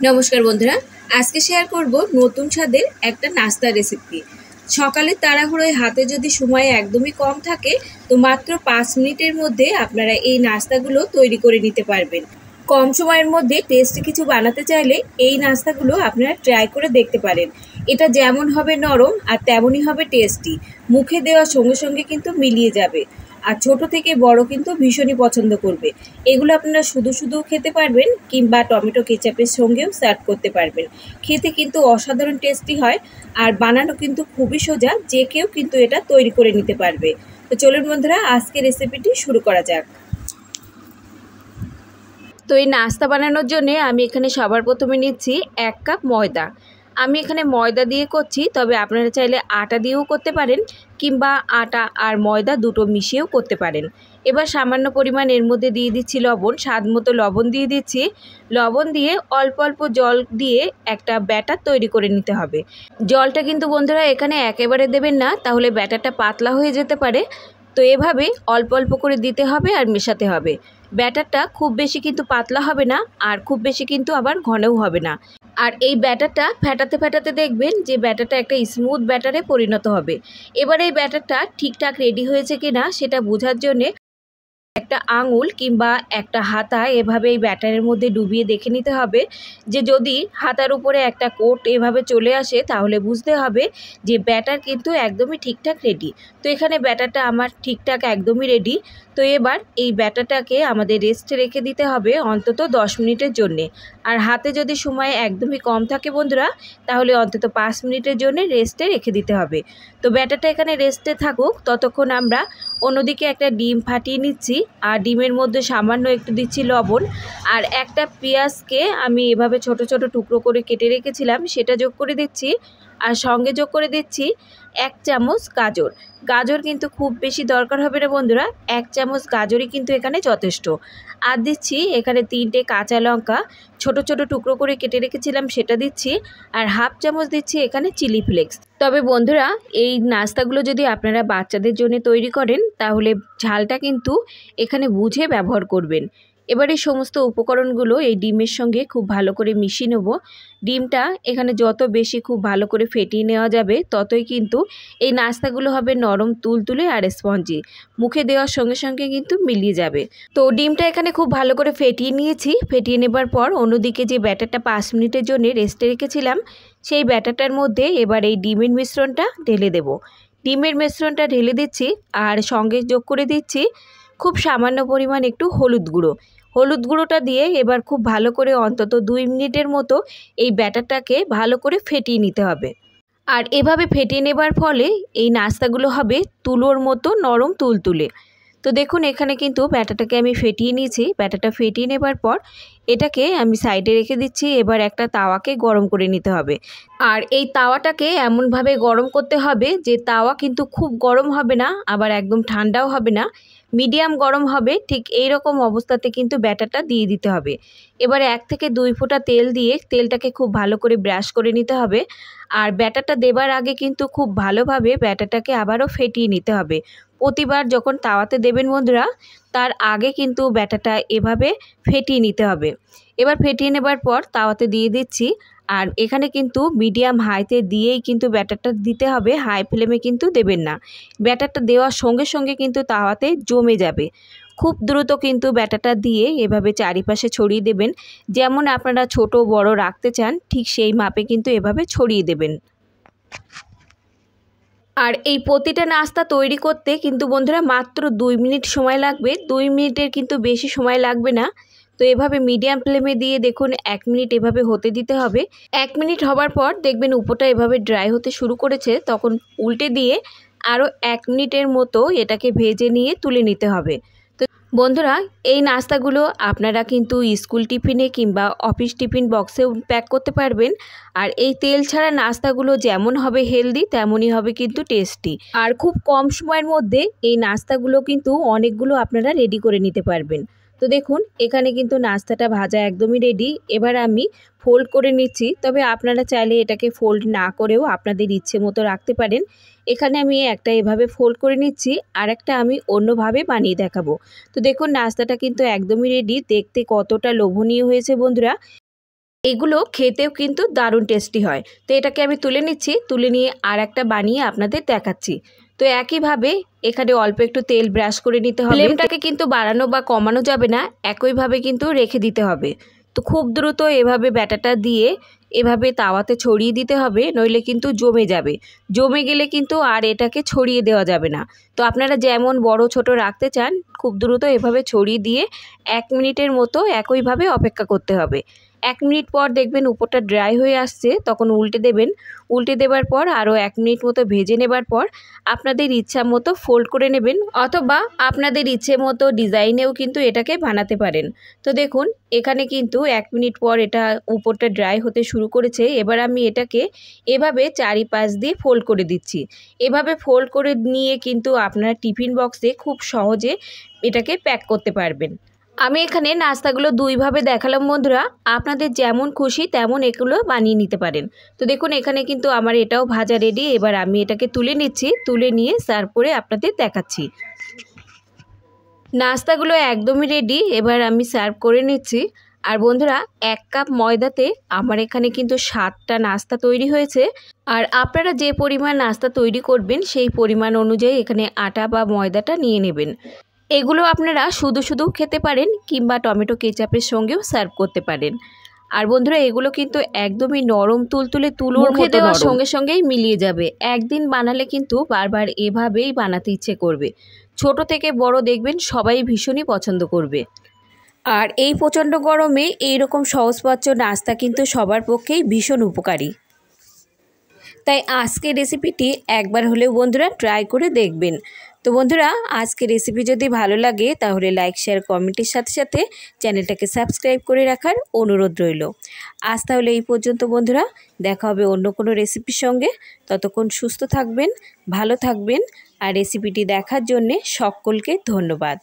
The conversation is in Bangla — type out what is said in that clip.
নমস্কার বন্ধুরা, আজকে শেয়ার করব নতুন স্বাদের একটা নাস্তার রেসিপি। সকালে তাড়াহুড়োয় হাতে যদি সময় একদমই কম থাকে তো মাত্র 5 মিনিটের মধ্যে আপনারা এই নাস্তাগুলো তৈরি করে নিতে পারবেন। কম সময়ের মধ্যে টেস্টি কিছু বানাতে চাইলে এই নাস্তাগুলো আপনারা ট্রাই করে দেখতে পারেন। এটা যেমন হবে নরম আর তেমনই হবে টেস্টি, মুখে দেওয়ার সঙ্গে সঙ্গে কিন্তু মিলিয়ে যাবে। আর ছোট থেকে বড় কিন্তু ভীষণই পছন্দ করবে। এগুলো আপনারা শুধু শুধু খেতে পারবেন কিংবা টমেটো কেচাপের সঙ্গেও সার্ভ করতে পারবেন। খেতে কিন্তু অসাধারণ টেস্টি হয় আর বানানো কিন্তু খুবই সোজা, যে কেউ কিন্তু এটা তৈরি করে নিতে পারবে। তো চলুন বন্ধুরা, আজকে রেসিপিটি শুরু করা যাক। তো এই নাস্তা বানানোর জন্য আমি এখানে সবার প্রথমে নিচ্ছি 1 কাপ ময়দা। আমি এখানে ময়দা দিয়ে করছি, তবে আপনারা চাইলে আটা দিয়েও করতে পারেন কিংবা আটা আর ময়দা দুটো মিশিয়েও করতে পারেন। এবার সামান্য পরিমাণ এর মধ্যে দিয়ে দিচ্ছি লবণ, স্বাদ মতো লবণ দিয়ে দিচ্ছি। লবণ দিয়ে অল্প অল্প জল দিয়ে একটা ব্যাটার তৈরি করে নিতে হবে। জলটা কিন্তু বন্ধুরা এখানে একেবারে দেবেন না, তাহলে ব্যাটারটা পাতলা হয়ে যেতে পারে। তো এভাবে অল্প অল্প করে দিতে হবে আর মেশাতে হবে। ব্যাটারটা খুব বেশি কিন্তু পাতলা হবে না আর খুব বেশি কিন্তু আবার ঘনও হবে না। আর এই ব্যাটারটা ফেটাতে ফেটাতে দেখবেন যে ব্যাটারটা একটা স্মুথ ব্যাটারে পরিণত হবে। এবার এই ব্যাটারটা ঠিকঠাক রেডি হয়েছে কিনা সেটা বোঝার জন্যে একটা আঙুল কিংবা একটা হাতা এভাবে এই ব্যাটারের মধ্যে ডুবিয়ে দেখে নিতে হবে যে যদি হাতার উপরে একটা কোট এভাবে চলে আসে তাহলে বুঝতে হবে যে ব্যাটার কিন্তু একদমই ঠিকঠাক রেডি। তো এখানে ব্যাটারটা আমার ঠিকঠাক একদমই রেডি। তো এবার এই ব্যাটারটাকে আমাদের রেস্টে রেখে দিতে হবে অন্তত 10 মিনিটের জন্যে। আর হাতে যদি সময় একদমই কম থাকে বন্ধুরা, তাহলে অন্তত 5 মিনিটের জন্য রেস্টে রেখে দিতে হবে। তো ব্যাটারটা এখানে রেস্টে থাকুক, ততক্ষণ আমরা অন্যদিকে একটা ডিম ফাটিয়ে নিচ্ছি আর ডিমের মধ্যে সামান্য একটু দিচ্ছি লবণ। আর একটা পেঁয়াজকে আমি এভাবে ছোট ছোট টুকরো করে কেটে রেখেছিলাম সেটা যোগ করে দিচ্ছি। আর সঙ্গে যোগ করে দিচ্ছি 1 চামচ গাজর। গাজর কিন্তু খুব বেশি দরকার হবে না বন্ধুরা, 1 চামচ গাজরই কিন্তু এখানে যথেষ্ট। আর দিচ্ছি এখানে 3টে কাঁচা লঙ্কা ছোট ছোট টুকরো করে কেটে রেখেছিলাম সেটা দিচ্ছি। আর হাফ চামচ দিচ্ছি এখানে চিলি ফ্লেক্স। তবে বন্ধুরা, এই নাস্তাগুলো যদি আপনারা বাচ্চাদের জন্য তৈরি করেন তাহলে ঝালটা কিন্তু এখানে বুঝে ব্যবহার করবেন। এবার এই সমস্ত উপকরণগুলো এই ডিমের সঙ্গে খুব ভালো করে মিশিয়ে নেব। ডিমটা এখানে যত বেশি খুব ভালো করে ফেটিয়ে নেওয়া যাবে ততই কিন্তু এই নাস্তাগুলো হবে নরম তুলতুলে আর স্পঞ্জি, মুখে দেওয়ার সঙ্গে সঙ্গে কিন্তু মিলিয়ে যাবে। তো ডিমটা এখানে খুব ভালো করে ফেটিয়ে নিয়েছি। ফেটিয়ে নেবার পর অন্যদিকে যে ব্যাটারটা 5 মিনিটের জন্য রেস্টে রেখেছিলাম সেই ব্যাটারটার মধ্যে এবার এই ডিমের মিশ্রণটা ঢেলে দেব। ডিমের মিশ্রণটা ঢেলে দিচ্ছি আর সঙ্গে যোগ করে দিচ্ছি খুব সামান্য পরিমাণ একটু হলুদ গুঁড়ো। হলুদ গুঁড়োটা দিয়ে এবার খুব ভালো করে অন্তত 2 মিনিটের মতো এই ব্যাটারটাকে ভালো করে ফেটিয়ে নিতে হবে। আর এভাবে ফেটিয়ে নেবার ফলে এই নাস্তাগুলো হবে তুলোর মতো নরম তুলতুলে। তো দেখুন এখানে কিন্তু ব্যাটারটাকে আমি ফেটিয়ে নিয়েছি। ব্যাটারটা ফেটিয়ে নেবার পর এটাকে আমি সাইডে রেখে দিচ্ছি। এবার একটা তাওয়াকে গরম করে নিতে হবে। আর এই তাওয়াটাকে এমনভাবে গরম করতে হবে যে তাওয়া কিন্তু খুব গরম হবে না আবার একদম ঠান্ডাও হবে না, মিডিয়াম গরম হবে। ঠিক এই রকম অবস্থাতে কিন্তু ব্যাটারটা দিয়ে দিতে হবে। এবারে 1 থেকে 2 ফোঁটা তেল দিয়ে তেলটাকে খুব ভালো করে ব্রাশ করে নিতে হবে। আর ব্যাটারটা দেবার আগে কিন্তু খুব ভালোভাবে ব্যাটারটাকে আবারও ফেটিয়ে নিতে হবে। প্রতিবার যখন তাওয়াতে দেবেন বন্ধুরা, তার আগে কিন্তু ব্যাটারটা এভাবে ফেটিয়ে নিতে হবে। এবার ফেটিয়ে নেবার পর তাওয়াতে দিয়ে দিচ্ছি। আর এখানে কিন্তু মিডিয়াম হাইতে দিয়েই কিন্তু ব্যাটারটা দিতে হবে, হাই ফ্লেমে কিন্তু দেবেন না। ব্যাটারটা দেওয়ার সঙ্গে সঙ্গে কিন্তু তাওয়াতে জমে যাবে। খুব দ্রুত কিন্তু ব্যাটারটা দিয়ে এভাবে চারিপাশে ছড়িয়ে দেবেন। যেমন আপনারা ছোট বড় রাখতে চান ঠিক সেই মাপে কিন্তু এভাবে ছড়িয়ে দেবেন। আর এই প্রতিটা নাস্তা তৈরি করতে কিন্তু বন্ধুরা মাত্র 2 মিনিট সময় লাগবে। 2 মিনিটের কিন্তু বেশি সময় লাগবে না। তো এভাবে মিডিয়াম ফ্লেমে দিয়ে দেখুন 1 মিনিট এভাবে হতে দিতে হবে। 1 মিনিট হবার পর দেখবেন উপরটা এভাবে ড্রাই হতে শুরু করেছে, তখন উল্টে দিয়ে আরও 1 মিনিটের মতো এটাকে ভেজে নিয়ে তুলে নিতে হবে। তো বন্ধুরা, এই নাস্তাগুলো আপনারা কিন্তু স্কুল টিফিনে কিংবা অফিস টিফিন বক্সেও প্যাক করতে পারবেন। আর এই তেল ছাড়া নাস্তাগুলো যেমন হবে হেলদি তেমনই হবে কিন্তু টেস্টি। আর খুব কম সময়ের মধ্যে এই নাস্তাগুলো কিন্তু অনেকগুলো আপনারা রেডি করে নিতে পারবেন। তো দেখুন এখানে কিন্তু নাস্তাটা ভাজা একদমই রেডি। এবার আমি ফোল্ড করে নিচ্ছি, তবে আপনারা চাইলে এটাকে ফোল্ড না করেও আপনাদের ইচ্ছে মতো রাখতে পারেন। এখানে আমি একটা এভাবে ফোল্ড করে নিচ্ছি, আর একটা আমি অন্যভাবে বানিয়ে দেখাবো। তো দেখুন নাস্তাটা কিন্তু একদমই রেডি। দেখতে কতটা লোভনীয় হয়েছে বন্ধুরা। এগুলো খেতেও কিন্তু দারুণ টেস্টি হয়। তো এটাকে আমি তুলে নিচ্ছি, তুলে নিয়ে আর একটা বানিয়ে আপনাদের দেখাচ্ছি। তো একইভাবে এখানে অল্প একটু তেল ব্রাশ করে নিতে হবে। ফ্লেমটাকে কিন্তু বাড়ানো বা কমানো যাবে না, একইভাবে কিন্তু রেখে দিতে হবে। তো খুব দ্রুত এভাবে ব্যাটাটা দিয়ে এভাবে তাওয়াতে ছড়িয়ে দিতে হবে, নইলে কিন্তু জমে যাবে। জমে গেলে কিন্তু আর এটাকে ছড়িয়ে দেওয়া যাবে না। তো আপনারা যেমন বড় ছোট রাখতে চান, খুব দ্রুত এভাবে ছড়িয়ে দিয়ে 1 মিনিটের মতো একইভাবে অপেক্ষা করতে হবে। 1 মিনিট পর দেখবেন উপরটা ড্রাই হয়ে আসছে, তখন উল্টে দেবেন। উল্টে দেওয়ার পর আরও 1 মিনিট মতো ভেজে নেবার পর আপনাদের ইচ্ছা মতো ফোল্ড করে নেবেন, অথবা আপনাদের ইচ্ছে মতো ডিজাইনেও কিন্তু এটাকে বানাতে পারেন। তো দেখুন এখানে কিন্তু 1 মিনিট পর এটা উপরটা ড্রাই হতে শুরু করেছে। এবার আমি এটাকে এভাবে চারিপাশ দিয়ে ফোল্ড করে দিচ্ছি। এভাবে ফোল্ড করে নিয়ে কিন্তু আপনারা টিফিন বক্সে খুব সহজে এটাকে প্যাক করতে পারবেন। আমি এখানে নাস্তাগুলো দুইভাবে দেখালাম বন্ধুরা, আপনাদের যেমন খুশি তেমন এগুলো বানিয়ে নিতে পারেন। তো দেখুন এখানে কিন্তু আমার এটাও ভাজা রেডি। এবার আমি এটাকে তুলে নিচ্ছি, তুলে নিয়ে সার্ভ করে আপনাদের দেখাচ্ছি। নাস্তাগুলো একদমই রেডি, এবার আমি সার্ভ করে নিচ্ছি। আর বন্ধুরা 1 কাপ ময়দাতে আমার এখানে কিন্তু 7টা নাস্তা তৈরি হয়েছে। আর আপনারা যে পরিমাণ নাস্তা তৈরি করবেন সেই পরিমাণ অনুযায়ী এখানে আটা বা ময়দাটা নিয়ে নেবেন। এগুলো আপনারা শুধু শুধু খেতে পারেন, কিংবা টমেটো কেচাপের সঙ্গেও সার্ভ করতে পারেন। আর বন্ধুরা এগুলো কিন্তু একদমই নরম তুলতুলে, তুলোর মতো দেওয়ার সঙ্গে সঙ্গেই মিলিয়ে যাবে। একদিন বানালে কিন্তু বারবার এভাবেই বানাতে ইচ্ছে করবে। ছোট থেকে বড় দেখবেন সবাই ভীষণই পছন্দ করবে। আর এই প্রচণ্ড গরমে এইরকম সহজপাচ্য নাস্তা কিন্তু সবার পক্ষেই ভীষণ উপকারী। তাই আজকের রেসিপিটি একবার হলেও বন্ধুরা ট্রাই করে দেখবেন। তো বন্ধুরা আজকের রেসিপি যদি ভালো লাগে তাহলে লাইক শেয়ার কমেন্টের সাথে সাথে চ্যানেলটাকে সাবস্ক্রাইব করে রাখার অনুরোধ রইল। আজ তাহলে এই পর্যন্ত বন্ধুরা, দেখা হবে অন্য কোনো রেসিপির সঙ্গে। ততক্ষণ সুস্থ থাকবেন, ভালো থাকবেন, আর রেসিপিটি দেখার জন্যে সকলকে ধন্যবাদ।